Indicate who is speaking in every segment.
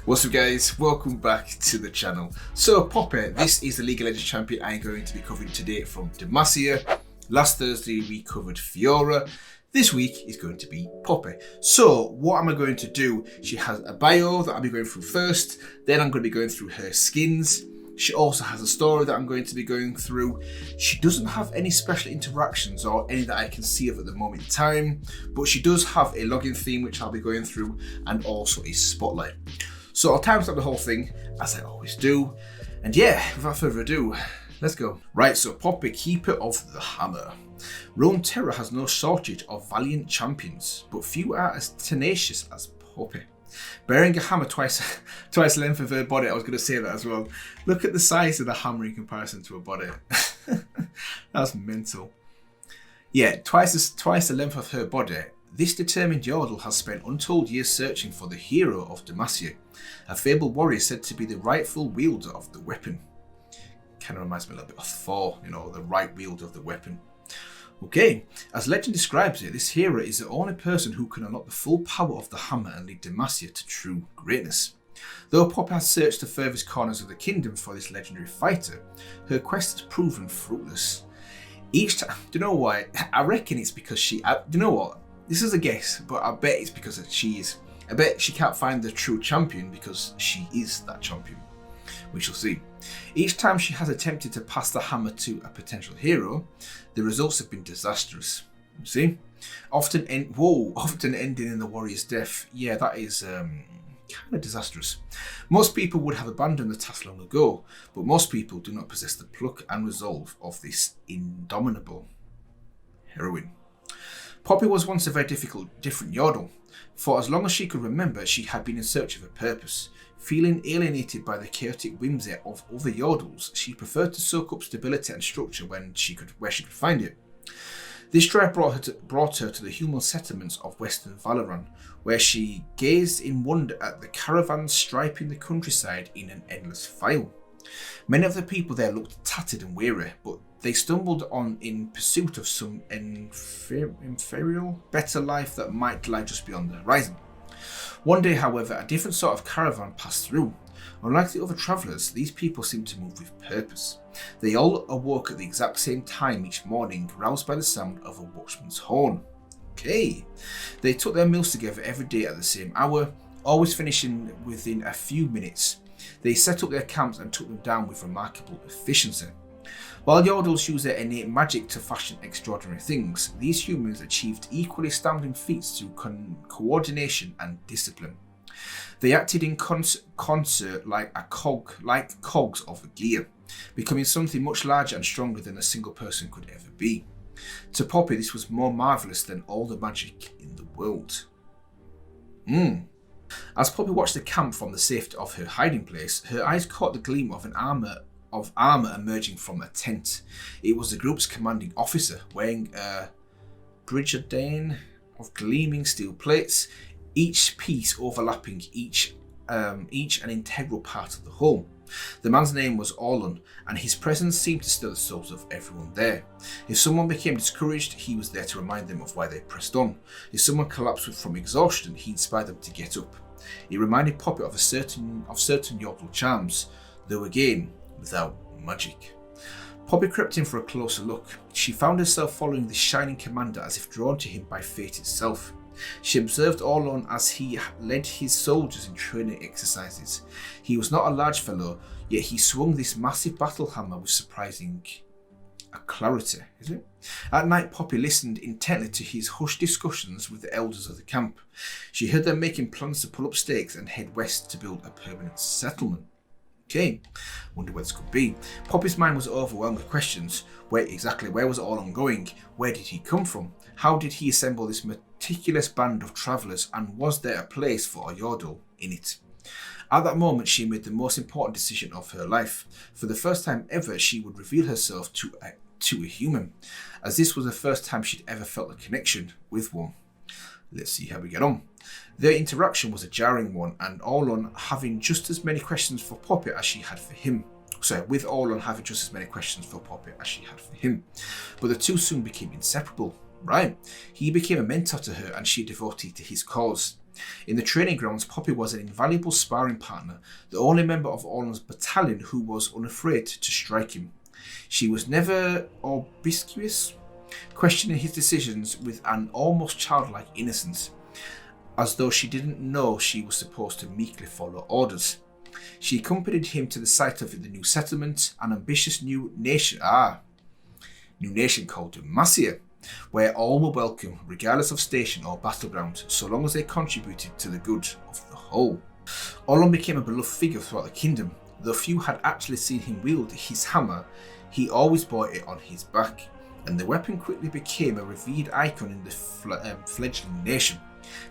Speaker 1: What's up guys, welcome back to the channel. So Poppy, this is the League of Legends champion I'm going to be covering today from Demacia. Last Thursday we covered Fiora. This week is going to be Poppy. So what am I going to do? She has a bio that I'll be going through first, then I'm going to be going through her skins. She also has a story that I'm going to be going through. She doesn't have any special interactions or any that I can see of at the moment in time, but she does have a login theme which I'll be going through and also a spotlight. So I'll timestamp the whole thing, as I always do. And yeah, without further ado, let's go. Right, so Poppy, Keeper of the Hammer. Runeterra has no shortage of valiant champions, but few are as tenacious as Poppy. Bearing a hammer twice the length of her body, I was going to say that as well. Look at the size of the hammer in comparison to her body. That's mental. Yeah, twice the length of her body. This determined Yordle has spent untold years searching for the hero of Demacia, a fabled warrior said to be the rightful wielder of the weapon. Kind of reminds me a little bit of Thor, you know, the right wielder of the weapon. Okay, as legend describes it, this hero is the only person who can unlock the full power of the hammer and lead Demacia to true greatness. Though Poppy has searched the furthest corners of the kingdom for this legendary fighter, her quest has proven fruitless. Each time, do you know why? I reckon it's because do you know what? This is a guess, but I bet it's because I bet she can't find the true champion because she is that champion. We shall see. Each time she has attempted to pass the hammer to a potential hero, the results have been disastrous. You see? Often ending in the warrior's death. Yeah, that is kind of disastrous. Most people would have abandoned the task long ago, but most people do not possess the pluck and resolve of this indomitable heroine. Poppy was once a very different Yordle. For as long as she could remember, she had been in search of a purpose. Feeling alienated by the chaotic whimsy of other Yordles, she preferred to soak up stability and structure where she could find it. This drive brought her to the human settlements of Western Valoran, where she gazed in wonder at the caravans striping the countryside in an endless file. Many of the people there looked tattered and weary, but they stumbled on in pursuit of some inferior, better life that might lie just beyond the horizon. One day, however, a different sort of caravan passed through. Unlike the other travellers, these people seemed to move with purpose. They all awoke at the exact same time each morning, roused by the sound of a watchman's horn. Okay. They took their meals together every day at the same hour, always finishing within a few minutes. They set up their camps and took them down with remarkable efficiency. While Yordles use their innate magic to fashion extraordinary things, these humans achieved equally astounding feats through coordination and discipline. They acted in concert like cogs of a gear, becoming something much larger and stronger than a single person could ever be. To Poppy, this was more marvellous than all the magic in the world. As Poppy watched the camp from the safety of her hiding place, her eyes caught the gleam of armour emerging from a tent. It was the group's commanding officer, wearing a brigandine of gleaming steel plates, each piece overlapping each an integral part of the whole. The man's name was Orlon, and his presence seemed to stir the souls of everyone there. If someone became discouraged, he was there to remind them of why they pressed on. If someone collapsed from exhaustion, he inspired them to get up. It reminded Poppy of certain Yordle charms, though again, without magic. Poppy crept in for a closer look. She found herself following the shining commander as if drawn to him by fate itself. She observed Orlon as he led his soldiers in training exercises. He was not a large fellow, yet he swung this massive battle hammer with surprising clarity. At night, Poppy listened intently to his hushed discussions with the elders of the camp. She heard them making plans to pull up stakes and head west to build a permanent settlement. Okay, wonder where this could be. Poppy's mind was overwhelmed with questions. Where was Orlon going? Where did he come from? How did he assemble this meticulous band of travellers, and was there a place for a Yordle in it? At that moment, she made the most important decision of her life. For the first time ever, she would reveal herself to a human, as this was the first time she'd ever felt a connection with one. Let's see how we get on. Their interaction was a jarring one, and Orlon having just as many questions for Poppy as she had for him. With Orlon having just as many questions for Poppy as she had for him. But the two soon became inseparable. Right. He became a mentor to her and she devoted to his cause. In the training grounds, Poppy was an invaluable sparring partner, the only member of Orlan's battalion who was unafraid to strike him. She was never obsequious, questioning his decisions with an almost childlike innocence, as though she didn't know she was supposed to meekly follow orders. She accompanied him to the site of the new settlement, an ambitious new nation called Demacia, where all were welcome, regardless of station or battleground, so long as they contributed to the good of the whole. Orlan became a beloved figure throughout the kingdom. Though few had actually seen him wield his hammer, he always bore it on his back, and the weapon quickly became a revered icon in the fledgling nation.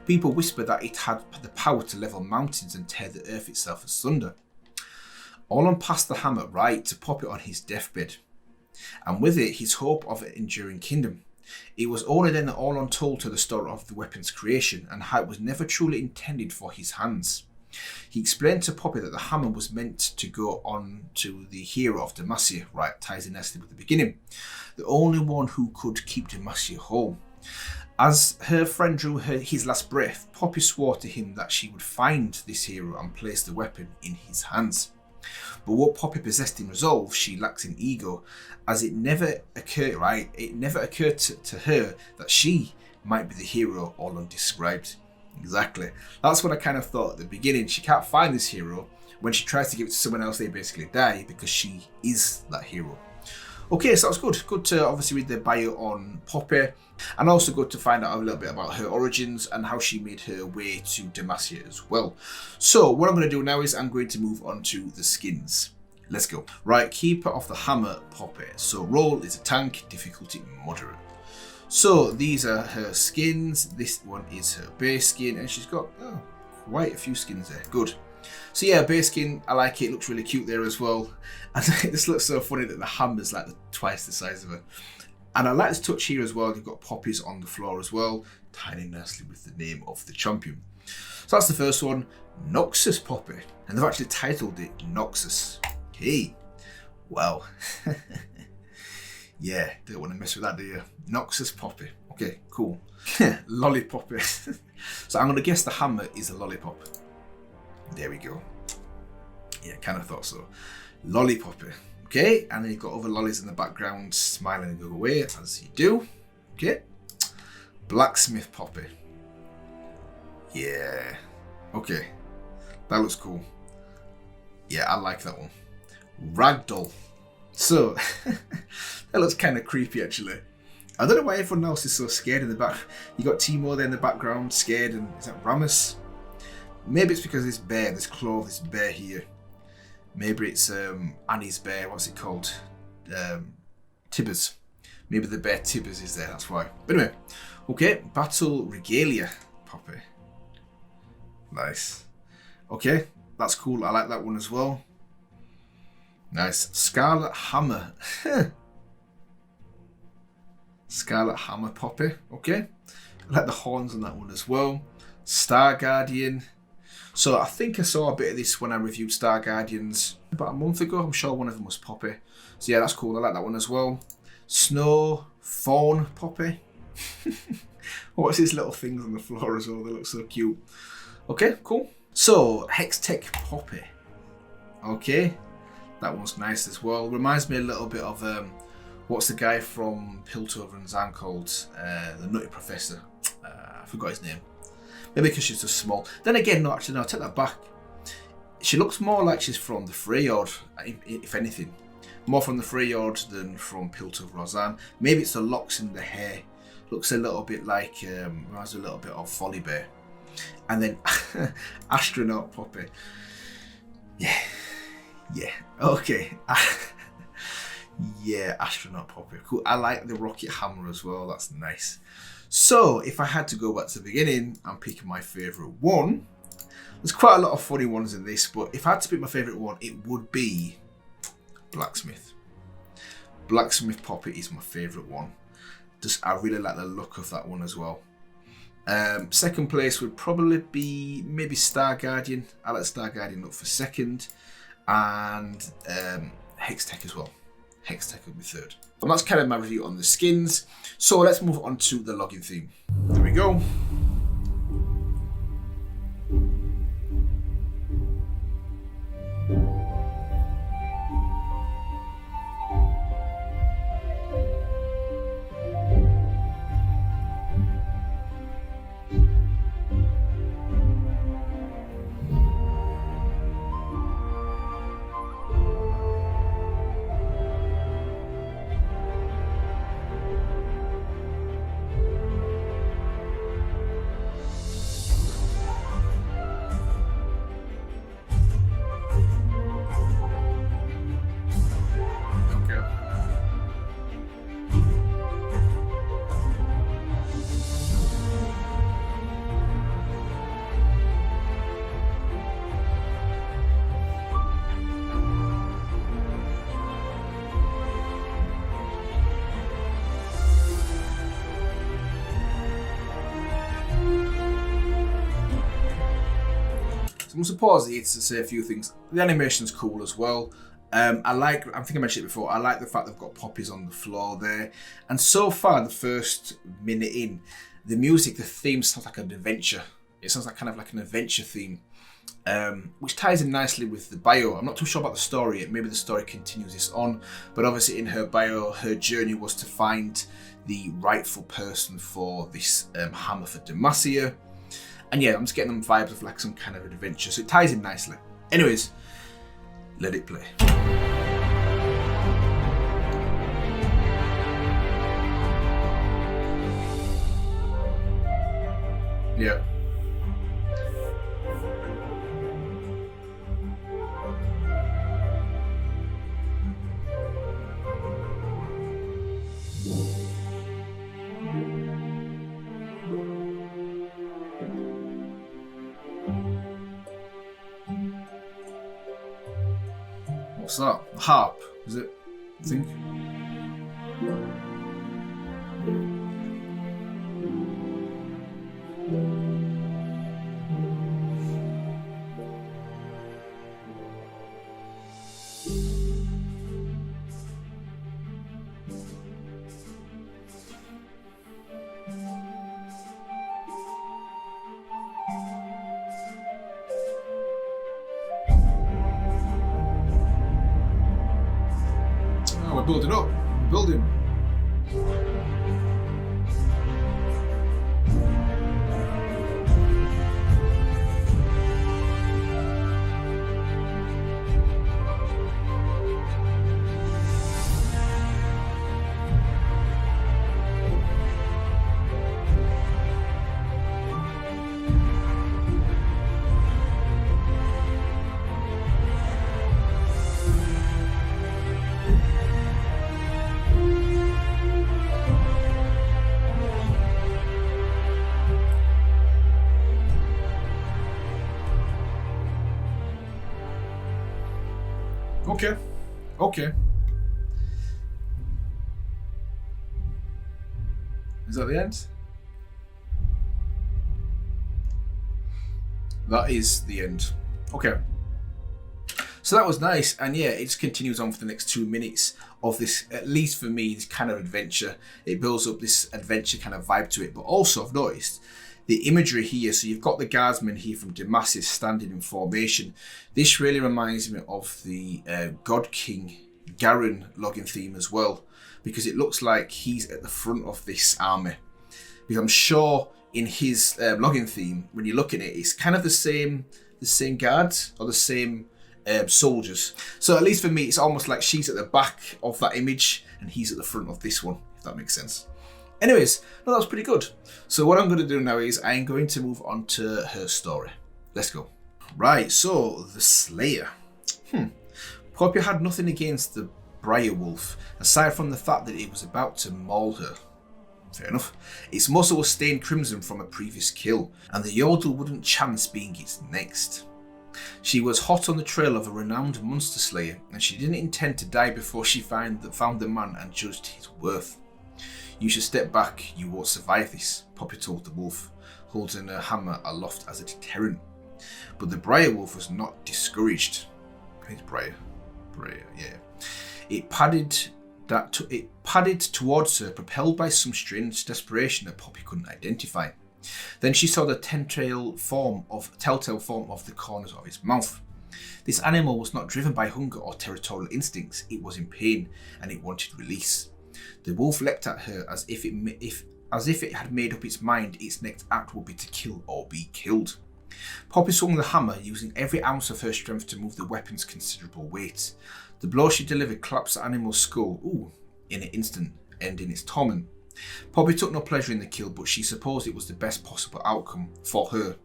Speaker 1: People whispered that it had the power to level mountains and tear the earth itself asunder. Orlan passed the hammer right to Poppy on his deathbed, and with it his hope of an enduring kingdom. It was only then that Orlan told her the story of the weapon's creation and how it was never truly intended for his hands. He explained to Poppy that the hammer was meant to go on to the hero of Demacia, right, ties in nicely with the beginning, the only one who could keep Demacia whole. As her friend drew his last breath, Poppy swore to him that she would find this hero and place the weapon in his hands. But what Poppy possessed in resolve, she lacks in ego, as it never occurred to her that she might be the hero Orlan described. Exactly. That's what I kind of thought at the beginning. She can't find this hero. When she tries to give it to someone else, they basically die because she is that hero. Okay, so that was good. Good to obviously read the bio on Poppy, and also good to find out a little bit about her origins and how she made her way to Demacia as well. So what I'm going to do now is I'm going to move on to the skins. Let's go. Right, keeper of the hammer, Poppy. So role is a tank, difficulty moderate. So these are her skins. This one is her base skin, and she's got quite a few skins there. Good. So yeah, base skin, I like it. Looks really cute there as well. And this looks so funny that the hammer's like twice the size of her. And I like this touch here as well. You've got poppies on the floor as well, tying in nicely with the name of the champion. So that's the first one, Noxus Poppy. And they've actually titled it Noxus. Okay. Wow. Yeah, don't want to mess with that, do you? Noxus Poppy. Okay, cool. Lollipoppy. So I'm going to guess the hammer is a lollipop. There we go. Yeah, kind of thought so. Lollipoppy. Okay, and then you've got other lollies in the background smiling and go away, as you do. Okay. Blacksmith Poppy. Yeah. Okay. That looks cool. Yeah, I like that one. Ragdoll. So, that looks kind of creepy actually. I don't know why everyone else is so scared in the back. You got Timur there in the background, scared, and is that Ramus? Maybe it's because this bear, this claw, this bear here. Maybe it's Annie's bear, what's it called? Tibbers. Maybe the bear Tibbers is there, that's why. But anyway, okay, Battle Regalia Poppy. Nice. Okay, that's cool, I like that one as well. Nice. Scarlet Hammer. Scarlet Hammer Poppy, okay. I like the horns on that one as well. Star Guardian. So I think I saw a bit of this when I reviewed Star Guardians about a month ago. I'm sure one of them was Poppy. So yeah, that's cool. I like that one as well. Snow Fawn Poppy. What's these little things on the floor as well? They look so cute. Okay, cool. So Hextech Poppy. Okay, that one's nice as well. Reminds me a little bit of what's the guy from Piltover and Zan called? The Nutty Professor. I forgot his name. Maybe because she's just small. Then again, no, actually, no, I take that back. She looks more like she's from the Freyord, if anything. More from the Freyord than from Piltover or Zan. Maybe it's the locks in the hair. Looks a little bit like, reminds a little bit of Folly Bear. And then Astronaut Poppy. Yeah. Yeah. Okay. Yeah, Astronaut Poppy. Cool. I like the rocket hammer as well. That's nice. So, if I had to go back to the beginning and pick my favourite one, there's quite a lot of funny ones in this, but if I had to pick my favourite one, it would be Blacksmith. Blacksmith Poppy is my favourite one. I really like the look of that one as well. Second place would probably be maybe Star Guardian. I like Star Guardian up for second. And Hextech as well. Hextech would be third. And that's kind of my review on the skins. So let's move on to the login theme. There we go. I'm going to pause here to say a few things. The animation's cool as well. I think I mentioned it before, I like the fact they've got poppies on the floor there. And so far, the first minute in, the music, the theme sounds like an adventure. It sounds like kind of like an adventure theme, which ties in nicely with the bio. I'm not too sure about the story yet. Maybe the story continues this on, but obviously in her bio, her journey was to find the rightful person for this hammer for Demacia. And yeah, I'm just getting them vibes of like some kind of adventure, so it ties in nicely. Anyways, let it play. Yeah. What's that? Harp, is it? I think. We're building up. We're building. Okay. Is that the end? That is the end. Okay. So that was nice, and yeah, it just continues on for the next 2 minutes of this, at least for me, this kind of adventure. It builds up this adventure kind of vibe to it, but also I've noticed the imagery here. So you've got the guardsmen here from Demacia standing in formation. This really reminds me of the God King Garen login theme as well, because it looks like he's at the front of this army. Because I'm sure in his login theme, when you look at it, it's kind of the same guards or the same soldiers. So at least for me, it's almost like she's at the back of that image and he's at the front of this one, if that makes sense. Anyways, no, that was pretty good. So what I'm going to do now is I'm going to move on to her story. Let's go. Right, so the Slayer. Poppy had nothing against the Briar Wolf, aside from the fact that it was about to maul her. Fair enough. Its muzzle was stained crimson from a previous kill, and the Yodel wouldn't chance being its next. She was hot on the trail of a renowned monster slayer, and she didn't intend to die before she found the man and judged his worth. You should step back, you won't survive this, Poppy told the wolf, holding her hammer aloft as a deterrent. But the Briar Wolf was not discouraged. It's Briar, yeah. It padded towards her, propelled by some strange desperation that Poppy couldn't identify. Then she saw the telltale form of the corners of its mouth. This animal was not driven by hunger or territorial instincts, it was in pain, and it wanted release. The wolf leapt at her as if it had made up its mind its next act would be to kill or be killed. Poppy swung the hammer, using every ounce of her strength to move the weapon's considerable weight. The blow she delivered collapsed the animal's skull, in an instant, ending its torment. Poppy took no pleasure in the kill, but she supposed it was the best possible outcome for her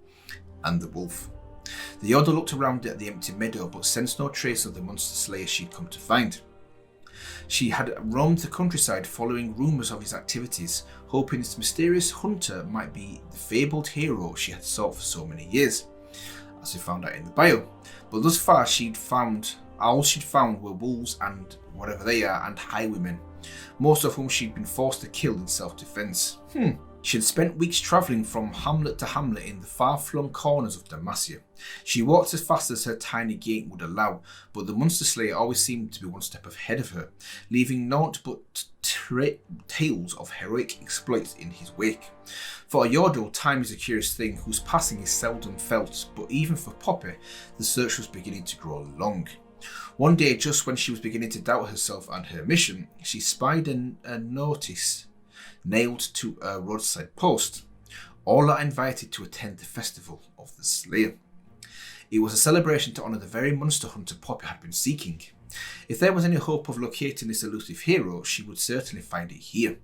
Speaker 1: and the wolf. The Yodel looked around at the empty meadow, but sensed no trace of the monster slayer she'd come to find. She had roamed the countryside following rumours of his activities, hoping this mysterious hunter might be the fabled hero she had sought for so many years, as we found out in the bio. But thus far all she'd found were wolves and whatever they are, and highwaymen, most of whom she'd been forced to kill in self-defence. She had spent weeks travelling from hamlet to hamlet in the far-flung corners of Demacia. She walked as fast as her tiny gait would allow, but the monster slayer always seemed to be one step ahead of her, leaving naught but tales of heroic exploits in his wake. For a Yordle, time is a curious thing whose passing is seldom felt, but even for Poppy, the search was beginning to grow long. One day, just when she was beginning to doubt herself and her mission, she spied a notice nailed to a roadside post. All are invited to attend the festival of the Slayer. It was a celebration to honour the very monster hunter Poppy had been seeking. If there was any hope of locating this elusive hero, she would certainly find it here.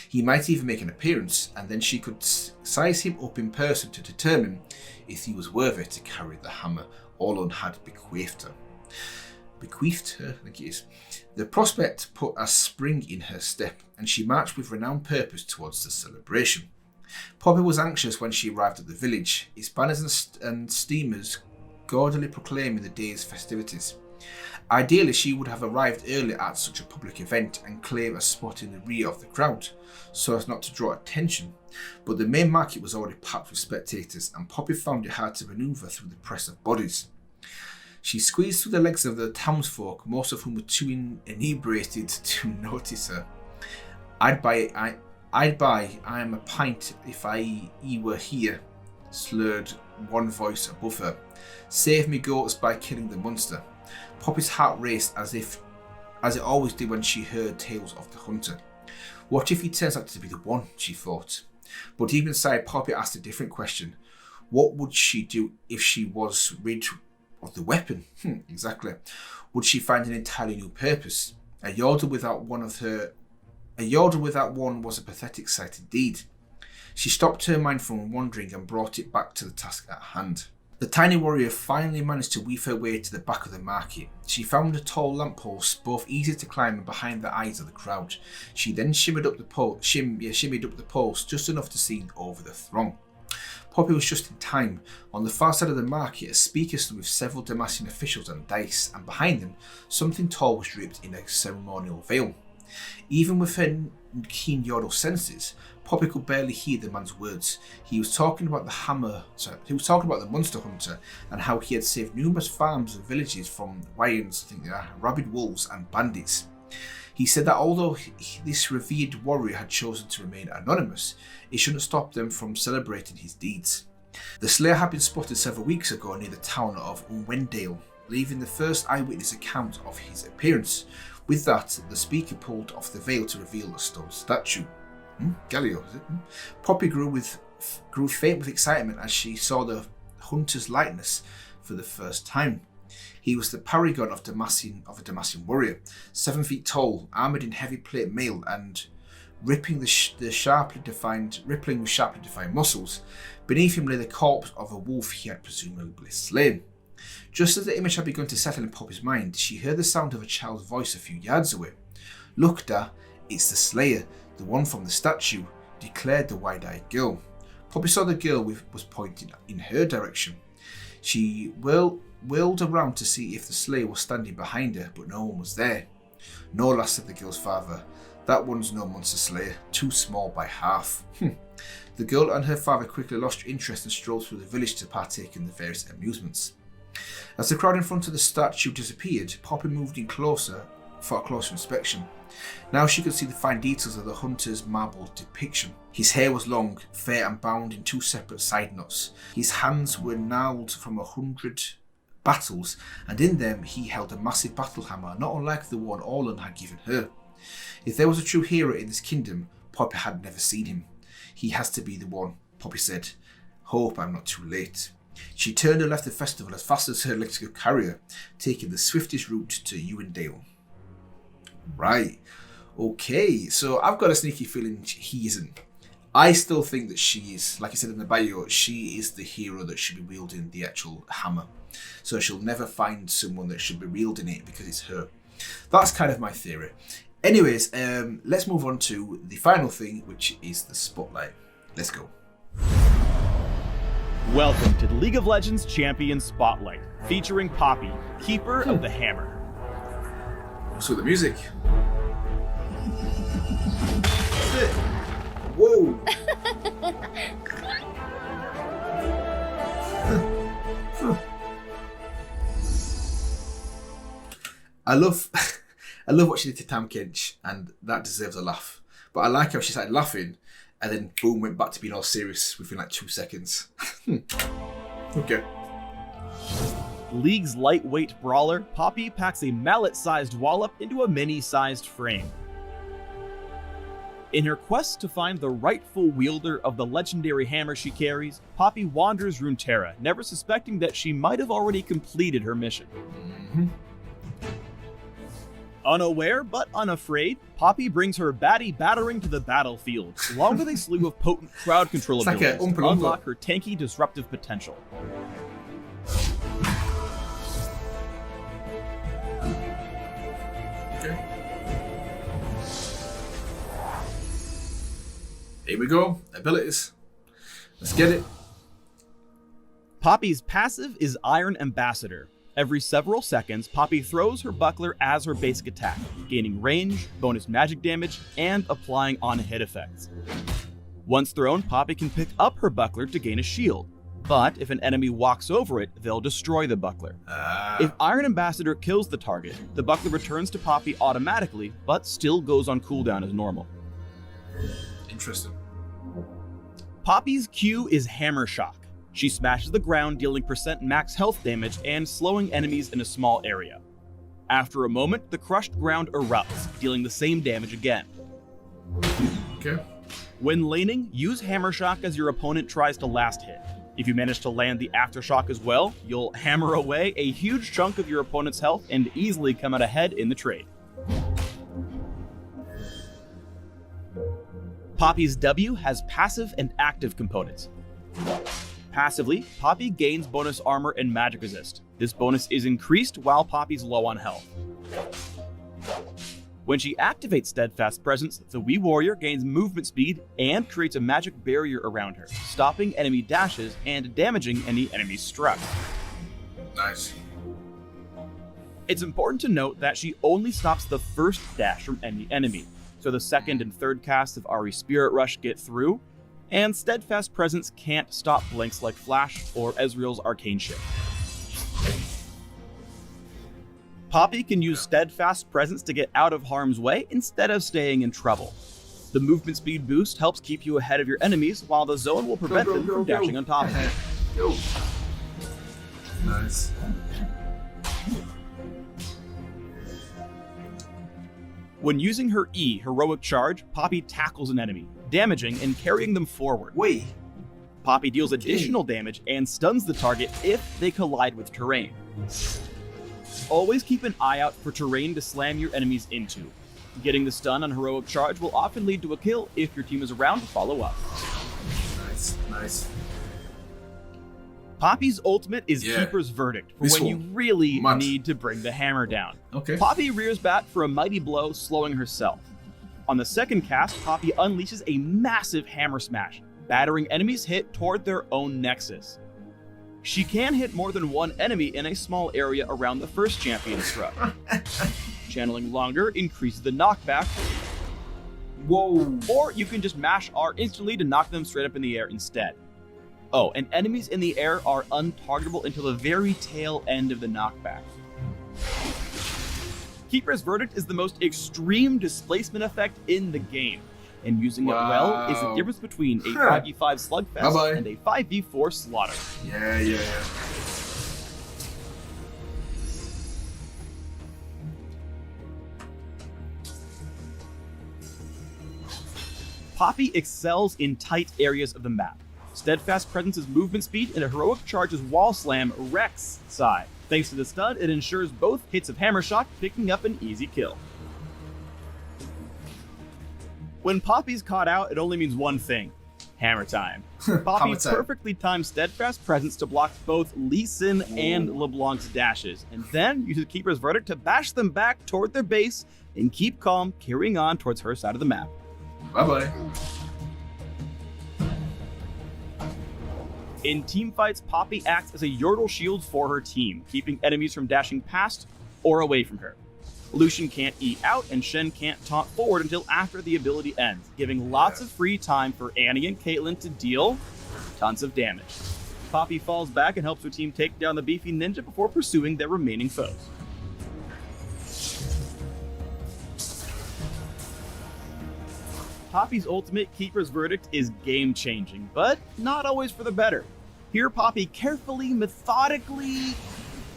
Speaker 1: He might even make an appearance, and then she could size him up in person to determine if he was worthy to carry the hammer Orlon had bequeathed her. Bequeathed her, I think it is. The prospect put a spring in her step, and she marched with renowned purpose towards the celebration. Poppy was anxious when she arrived at the village, its banners and steamers gaudily proclaiming the day's festivities. Ideally, she would have arrived early at such a public event and claim a spot in the rear of the crowd, so as not to draw attention, but the main market was already packed with spectators, and Poppy found it hard to manoeuvre through the press of bodies. She squeezed through the legs of the townsfolk, most of whom were too inebriated to notice her. I'd buy I am a pint if he were here, slurred one voice above her. Save me goats by killing the monster. Poppy's heart raced as it always did when she heard tales of the hunter. What if he turns out to be the one, she thought. But deep inside, Poppy asked a different question. What would she do if she was rid of the weapon? Exactly. Would she find an entirely new purpose? A Yordle without one was a pathetic sight indeed. She stopped her mind from wandering and brought it back to the task at hand. The tiny warrior finally managed to weave her way to the back of the market. She found a tall lamppost, both easy to climb and behind the eyes of the crowd. She then shimmied up the post just enough to see over the throng. Poppy was just in time. On the far side of the market, a speaker stood with several Demacian officials and dice, and behind them, something tall was draped in a ceremonial veil. Even with her keen Yordle senses, Poppy could barely hear the man's words. He was talking about the monster hunter and how he had saved numerous farms and villages from Wyans, rabid wolves and bandits. He said that although this revered warrior had chosen to remain anonymous, it shouldn't stop them from celebrating his deeds. The Slayer had been spotted several weeks ago near the town of Unwendale, leaving the first eyewitness account of his appearance. With that, the speaker pulled off the veil to reveal a stone statue. Galileo, is it? Poppy grew faint with excitement as she saw the hunter's likeness for the first time. He was the paragon of a Demacian warrior, 7 feet tall, armoured in heavy plate mail and rippling with sharply defined muscles. Beneath him lay the corpse of a wolf he had presumably slain. Just as the image had begun to settle in Poppy's mind, she heard the sound of a child's voice a few yards away. Look, Da, it's the Slayer, the one from the statue, declared the wide-eyed girl. Poppy saw the girl was pointing in her direction. She whirled around to see if the Slayer was standing behind her, but no one was there. No, lass, said the girl's father. That one's no monster slayer, too small by half. The girl and her father quickly lost interest and strolled through the village to partake in the various amusements. As the crowd in front of the statue disappeared, Poppy moved in closer for a closer inspection. Now she could see the fine details of the hunter's marble depiction. His hair was long, fair and bound in 2 separate side knots. His hands were gnarled from 100 battles, and in them he held a massive battle hammer, not unlike the one Orlon had given her. If there was a true hero in this kingdom, Poppy had never seen him. He has to be the one, Poppy said. Hope I'm not too late. She turned and left the festival as fast as her legs could carry her, taking the swiftest route to Uwendale. Right. Okay, so I've got a sneaky feeling he isn't. I still think that she is, like I said in the bio, she is the hero that should be wielding the actual hammer. So she'll never find someone that should be wielding it because it's her. That's kind of my theory. Anyways, let's move on to the final thing, which is the spotlight. Let's go.
Speaker 2: Welcome to the League of Legends Champion Spotlight, featuring Poppy, Keeper of the Hammer.
Speaker 1: So the music. Whoa! I love what she did to Tam Kench, and that deserves a laugh. But I like how she started laughing, and then boom, went back to being all serious within like 2 seconds. Okay.
Speaker 2: League's lightweight brawler, Poppy packs a mallet-sized wallop into a mini-sized frame. In her quest to find the rightful wielder of the legendary hammer she carries, Poppy wanders Runeterra, never suspecting that she might have already completed her mission. Unaware but unafraid, Poppy brings her baddie battering to the battlefield, along with a slew of potent crowd control abilities to unlock her tanky disruptive potential.
Speaker 1: Okay. Here we go. Abilities. Let's get it.
Speaker 2: Poppy's passive is Iron Ambassador. Every several seconds, Poppy throws her buckler as her basic attack, gaining range, bonus magic damage, and applying on-hit effects. Once thrown, Poppy can pick up her buckler to gain a shield, but if an enemy walks over it, they'll destroy the buckler. If Iron Ambassador kills the target, the buckler returns to Poppy automatically, but still goes on cooldown as normal.
Speaker 1: Interesting.
Speaker 2: Poppy's Q is Hammer Shock. She smashes the ground, dealing % max health damage and slowing enemies in a small area. After a moment, the crushed ground erupts, dealing the same damage again.
Speaker 1: Okay.
Speaker 2: When laning, use Hammer Shock as your opponent tries to last hit. If you manage to land the Aftershock as well, you'll hammer away a huge chunk of your opponent's health and easily come out ahead in the trade. Poppy's W has passive and active components. Passively, Poppy gains bonus armor and magic resist. This bonus is increased while Poppy's low on health. When she activates Steadfast Presence, the Wee Warrior gains movement speed and creates a magic barrier around her, stopping enemy dashes and damaging any enemies struck.
Speaker 1: Nice.
Speaker 2: It's important to note that she only stops the first dash from any enemy, so the second and third casts of Ari's Spirit Rush get through, and Steadfast Presence can't stop blinks like Flash or Ezreal's Arcane Shift. Poppy can use Steadfast Presence to get out of harm's way instead of staying in trouble. The movement speed boost helps keep you ahead of your enemies, while the zone will prevent them from dashing on top of you.
Speaker 1: Nice.
Speaker 2: When using her E, Heroic Charge, Poppy tackles an enemy, damaging and carrying them forward.
Speaker 1: Wait.
Speaker 2: Poppy deals additional damage and stuns the target if they collide with terrain. Always keep an eye out for terrain to slam your enemies into. Getting the stun on Heroic Charge will often lead to a kill if your team is around to follow up.
Speaker 1: Nice, nice.
Speaker 2: Poppy's ultimate is Keeper's Verdict, for when you really need to bring the hammer down.
Speaker 1: Okay.
Speaker 2: Poppy rears back for a mighty blow, slowing herself. On the second cast, Poppy unleashes a massive hammer smash, battering enemies hit toward their own nexus. She can hit more than one enemy in a small area around the first champion struck. Channeling longer increases the knockback.
Speaker 1: Whoa.
Speaker 2: Or you can just mash R instantly to knock them straight up in the air instead. Oh, and enemies in the air are untargetable until the very tail end of the knockback. Keeper's Verdict is the most extreme displacement effect in the game, and using it well is the difference between a 5v5 slugfest and a 5v4 slaughter.
Speaker 1: Yeah.
Speaker 2: Poppy excels in tight areas of the map. Steadfast Presence's movement speed and a Heroic Charge's wall slam wrecks Psy. Thanks to the stun, it ensures both hits of Hammer Shock, picking up an easy kill. When Poppy's caught out, it only means one thing: hammer time. Poppy perfectly times Steadfast Presence to block both Lee Sin and LeBlanc's dashes, and then uses Keeper's Verdict to bash them back toward their base and keep calm, carrying on towards her side of the map.
Speaker 1: Bye-bye.
Speaker 2: In teamfights, Poppy acts as a Yordle shield for her team, keeping enemies from dashing past or away from her. Lucian can't E out, and Shen can't taunt forward until after the ability ends, giving lots of free time for Annie and Caitlyn to deal tons of damage. Poppy falls back and helps her team take down the beefy ninja before pursuing their remaining foes. Poppy's ultimate Keeper's Verdict is game-changing, but not always for the better. Here Poppy carefully, methodically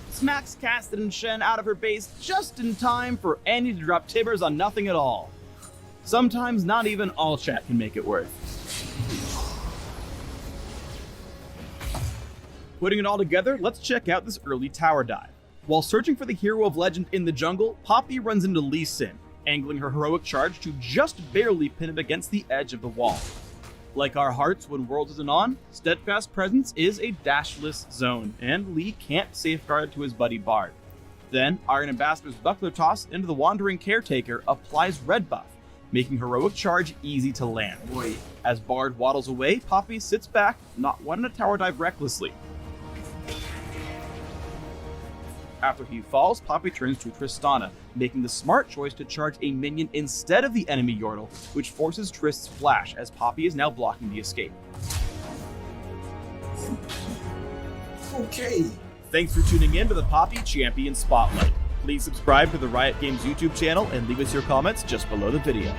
Speaker 2: smacks Casted and Shen out of her base just in time for Annie to drop Tibbers on nothing at all. Sometimes not even all chat can make it work. Putting it all together, let's check out this early tower dive. While searching for the hero of legend in the jungle, Poppy runs into TheReelSym, angling her heroic charge to just barely pin him against the edge of the wall. Like our hearts when Worlds isn't on, Steadfast Presence is a dashless zone, and Lee can't safeguard to his buddy Bard. Then, Iron Ambassador's Buckler Toss into the Wandering Caretaker applies red buff, making heroic charge easy to land.
Speaker 1: Boy.
Speaker 2: As Bard waddles away, Poppy sits back, not wanting to tower dive recklessly. After he falls, Poppy turns to Tristana, making the smart choice to charge a minion instead of the enemy Yordle, which forces Trist's flash as Poppy is now blocking the escape.
Speaker 1: Okay.
Speaker 2: Thanks for tuning in to the Poppy Champion Spotlight. Please subscribe to the Riot Games YouTube channel and leave us your comments just below the video.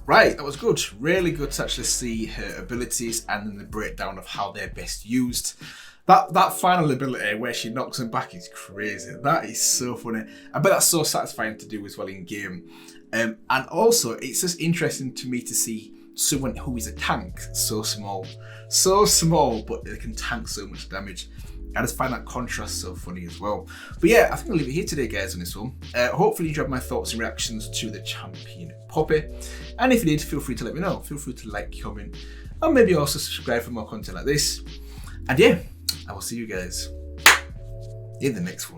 Speaker 1: Right, that was good. Really good to actually see her abilities and then the breakdown of how they're best used. That final ability where she knocks him back is crazy. That is so funny. I bet that's so satisfying to do as well in game. And also, it's just interesting to me to see someone who is a tank so small. So small, but they can tank so much damage. I just find that contrast so funny as well. But yeah, I think I'll leave it here today, guys, on this one. Hopefully you enjoyed my thoughts and reactions to the champion Poppy. And if you did, feel free to let me know. Feel free to like, comment, and maybe also subscribe for more content like this. And yeah, I will see you guys in the next one.